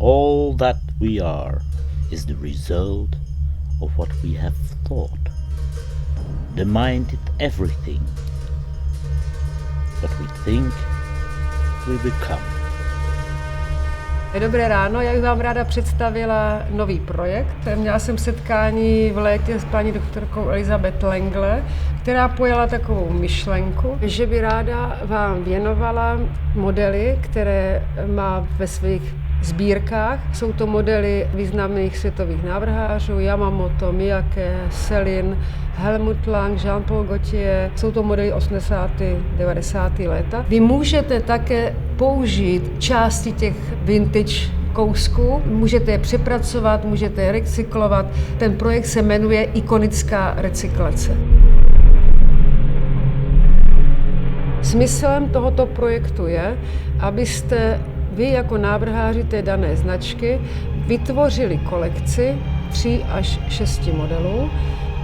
all that we are is the result of what we have thought. The mind is everything. What we think, we become. Dobré ráno, já bych vám ráda představila nový projekt. Měla jsem setkání v létě s paní doktorkou Elizabeth Lengle, která pojala takovou myšlenku, že by ráda vám věnovala modely, které má ve svých sbírkách. Jsou to modely významných světových návrhářů, Yamamoto, Miyake, Céline, Helmut Lang, Jean-Paul Gaultier. Jsou to modely 80. 90. léta. Vy můžete také použít části těch vintage kousků, můžete je přepracovat, můžete je recyklovat. Ten projekt se jmenuje Ikonická recyklace. Smyslem tohoto projektu je, abyste vy jako návrháři té dané značky vytvořili kolekci 3 až 6 modelů,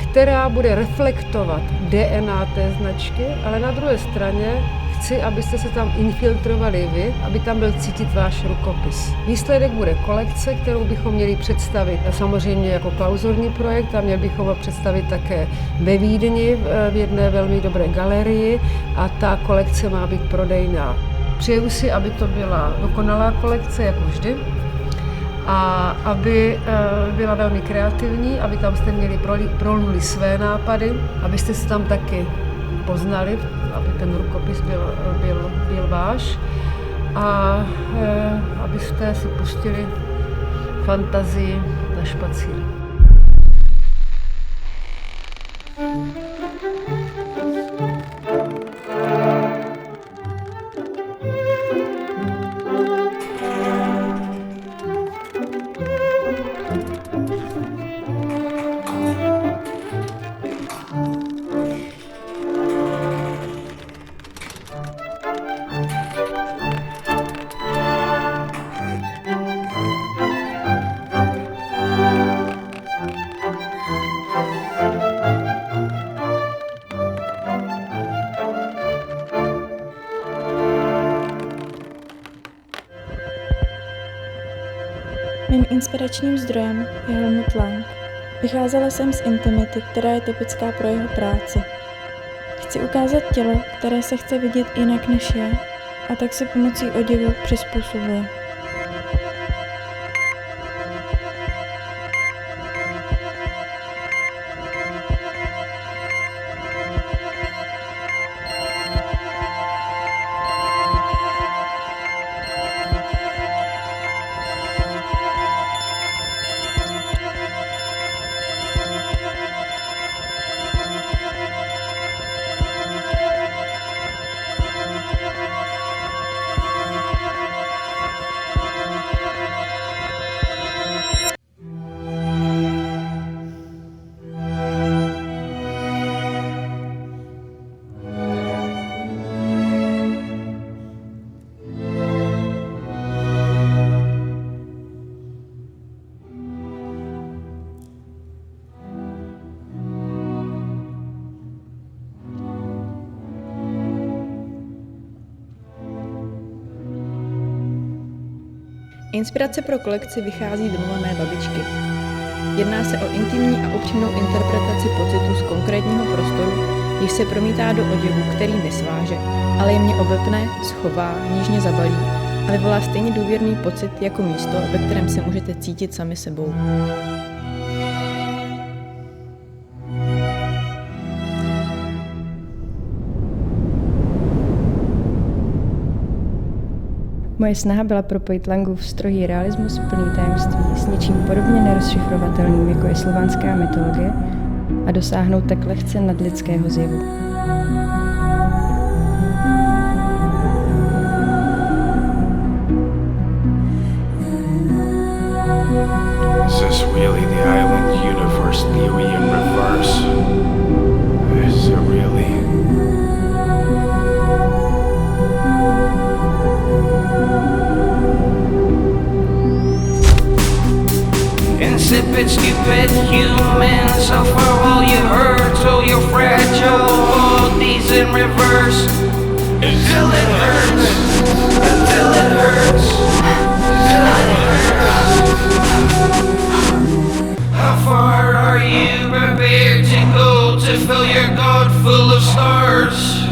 která bude reflektovat DNA té značky, ale na druhé straně chci, abyste se tam infiltrovali vy, aby tam byl cítit váš rukopis. Výsledek bude kolekce, kterou bychom měli představit samozřejmě jako klauzurní projekt a měli bychom ho představit také ve Vídni v jedné velmi dobré galerii a ta kolekce má být prodejná. Přeju si, aby to byla dokonalá kolekce, jako vždy, a aby byla velmi kreativní, aby tam jste měli prolnuli své nápady, abyste se tam taky poznali, aby ten rukopis byl váš a abyste si pustili fantazii na špacír. Mým inspiračním zdrojem je Helmut Lang. Vycházela jsem z intimity, která je typická pro jeho práci. Chci ukázat tělo, které se chce vidět jinak než je, a tak se pomocí oděvu přizpůsobuje. Inspirace pro kolekci vychází domova mé babičky. Jedná se o intimní a upřímnou interpretaci pocitu z konkrétního prostoru, když se promítá do oděvu, který nesváže, ale jemně obepne, schová, nížně zabalí a vyvolá stejně důvěrný pocit jako místo, ve kterém se můžete cítit sami sebou. Moje snaha byla propojit Langův strohý realismus plný tajemství s něčím podobně nerozšifrovatelným, jako je slovanská mytologie, a dosáhnout tak lehce nadlidského zjevu. Is this really the island universe theory in reverse? Is it really? Insipid, stupid humans, so far all you heard, so you're fragile, all these in reverse. Until it hurts, until it hurts, until it hurts. stars.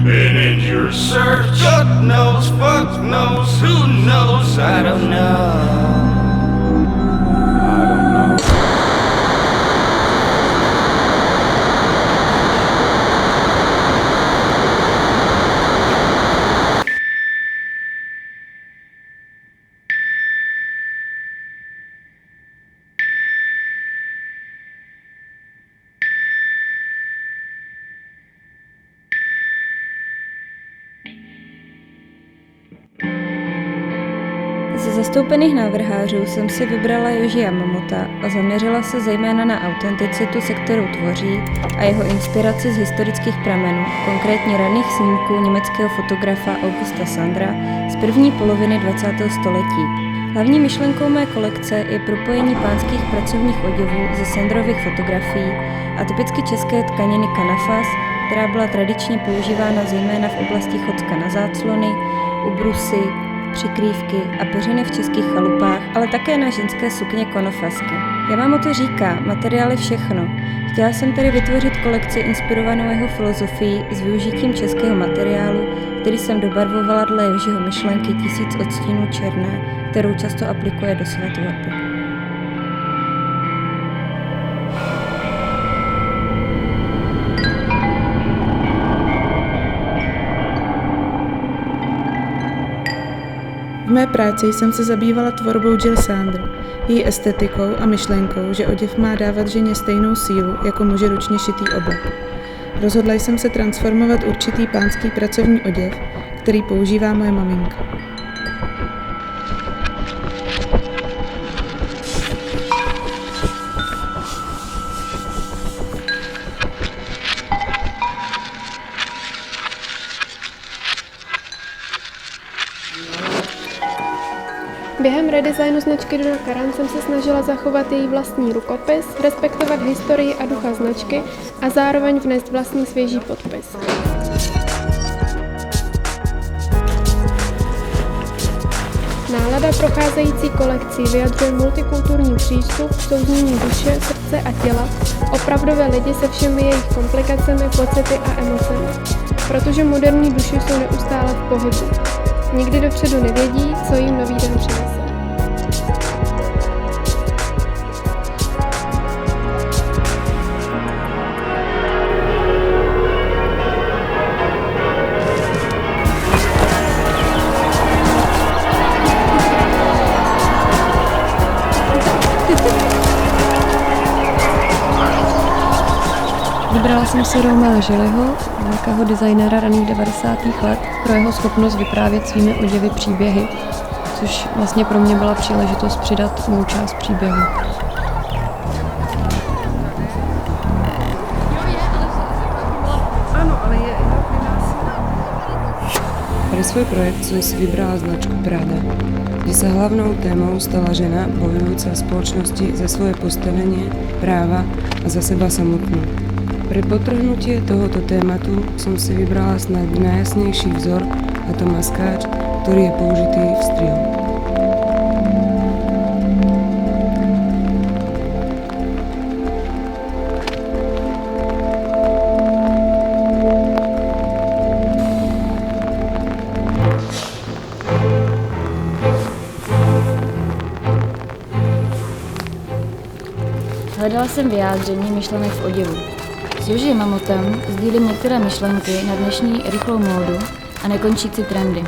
And in your search, God knows, fuck knows, who knows, I don't know. Ze zastoupených návrhářů jsem si vybrala Yoji Yamamota a zaměřila se zejména na autenticitu, se kterou tvoří, a jeho inspiraci z historických pramenů, konkrétně raných snímků německého fotografa Augusta Sandra z první poloviny 20. století. Hlavní myšlenkou mé kolekce je propojení pánských pracovních oděvů ze Sandrových fotografií a typicky české tkaniny kanafas, která byla tradičně používána zejména v oblasti Chocka na záclony, ubrusy, přikrývky a peřiny v českých chalupách, ale také na ženské sukně konofasky. Yamamoto říká, materiál je všechno. Chtěla jsem tedy vytvořit kolekci inspirovanou jeho filozofií s využitím českého materiálu, který jsem dobarvovala dle Yojiho myšlenky 1000 odstínů černé, kterou často aplikuje do své tvorby. V mé práci jsem se zabývala tvorbou Jill Sandra, její estetikou a myšlenkou, že oděv má dávat ženě stejnou sílu jako muži ručně šitý oblek. Rozhodla jsem se transformovat určitý pánský pracovní oděv, který používá moje maminka. Během redesignu značky Donna Karan jsem se snažila zachovat její vlastní rukopis, respektovat historii a ducha značky a zároveň vnést vlastní svěží podpis. Nálada procházející kolekcí vyjadřuje multikulturní přístup, souznění duše, srdce a těla, opravdové lidi se všemi jejich komplikacemi, pocity a emocemi. Protože moderní duše jsou neustále v pohybu. Nikdy dopředu nevědí, co jim nový den přinese. Vybrala jsem si Romea Gilliho, velkého designéra raných 90. let, pro jeho schopnost vyprávět svými oděvy příběhy, což vlastně pro mě byla příležitost přidat mou část příběhu. Pre svoj projekt som si vybrala značku Prada, kde sa hlavnou témou stala žena bojujúca v spoločnosti za svoje postavenie, práva a za seba samotnú. Pre podtrhnutie tohoto tématu som si vybrala snad najjasnejší vzor, a to maskáč, ktorý je použitý v strihu. Hledala jsem vyjádření myšlenek v oděvu. S Yoji Yamamotem sdílím některé myšlenky na dnešní rychlou módu a nekončící trendy.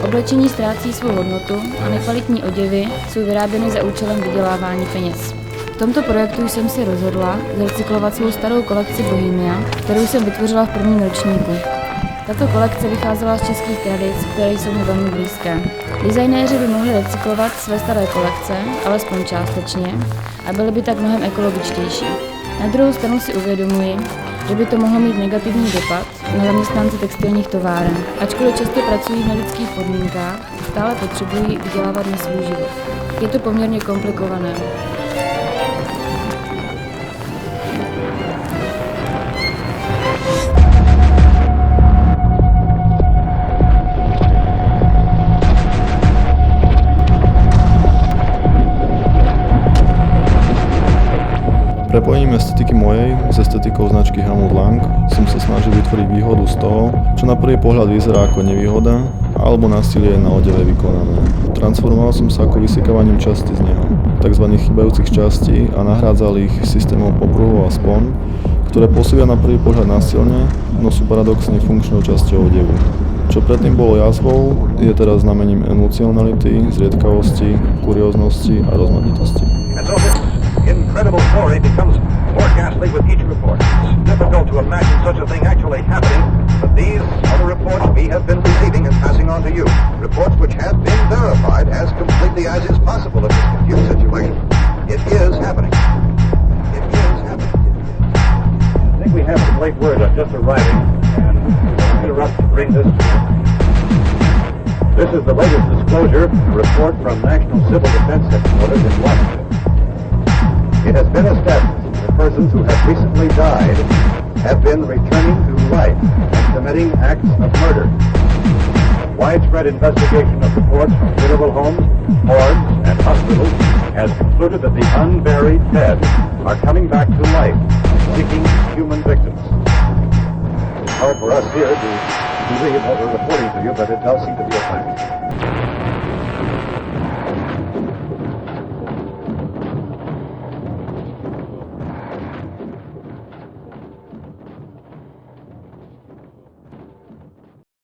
Oblečení ztrácí svou hodnotu a nekvalitní oděvy jsou vyráběny za účelem vydělávání peněz. V tomto projektu jsem si rozhodla zrecyklovat svou starou kolekci Bohemia, kterou jsem vytvořila v prvním ročníku. Tato kolekce vycházela z českých tradic, které jsou mi velmi blízké. Designéři by mohli recyklovat své staré kolekce, alespoň částečně, a byly by tak mnohem ekologičtější. Na druhou stranu si uvědomuji, že by to mohlo mít negativní dopad na zaměstnance textilních továren. Ačkoliv často pracují v nelidských podmínkách, stále potřebují vydělávat na svůj život. Je to poměrně komplikované. Prepojením estetiky mojej s estetikou značky Helmut Lang som sa snažil vytvoriť výhodu z toho, čo na prvý pohľad vyzerá ako nevýhoda, alebo násilie na odeve vykonané. Transformoval som sa ako vysekávaním časti z neho, tzv. Chybajúcich častí a nahrádzal ich systémom popruhov a spon, ktoré pôsobia na prvý pohľad násilne, no sú paradoxne funkčnou časťou odevu. Čo predtým bolo jazvou, je teraz znamením emocionality, zriedkavosti, kurióznosti a rozmanitosti. Incredible story becomes more ghastly with each report. It's difficult to imagine such a thing actually happening, but these are the reports we have been receiving and passing on to you. Reports which have been verified as completely as is possible in this confused situation. It is happening. It is happening. I think we have some late word just arriving, and we'll interrupt to bring this to you. This is the latest disclosure, a report from National Civil Defense Headquarters in Washington. It has been established that persons who have recently died have been returning to life and committing acts of murder. Widespread investigation of reports from funeral homes, morgues, and hospitals has concluded that the unburied dead are coming back to life, seeking human victims. It's hard for us here to believe what we're reporting to you, but it does seem to be a fact.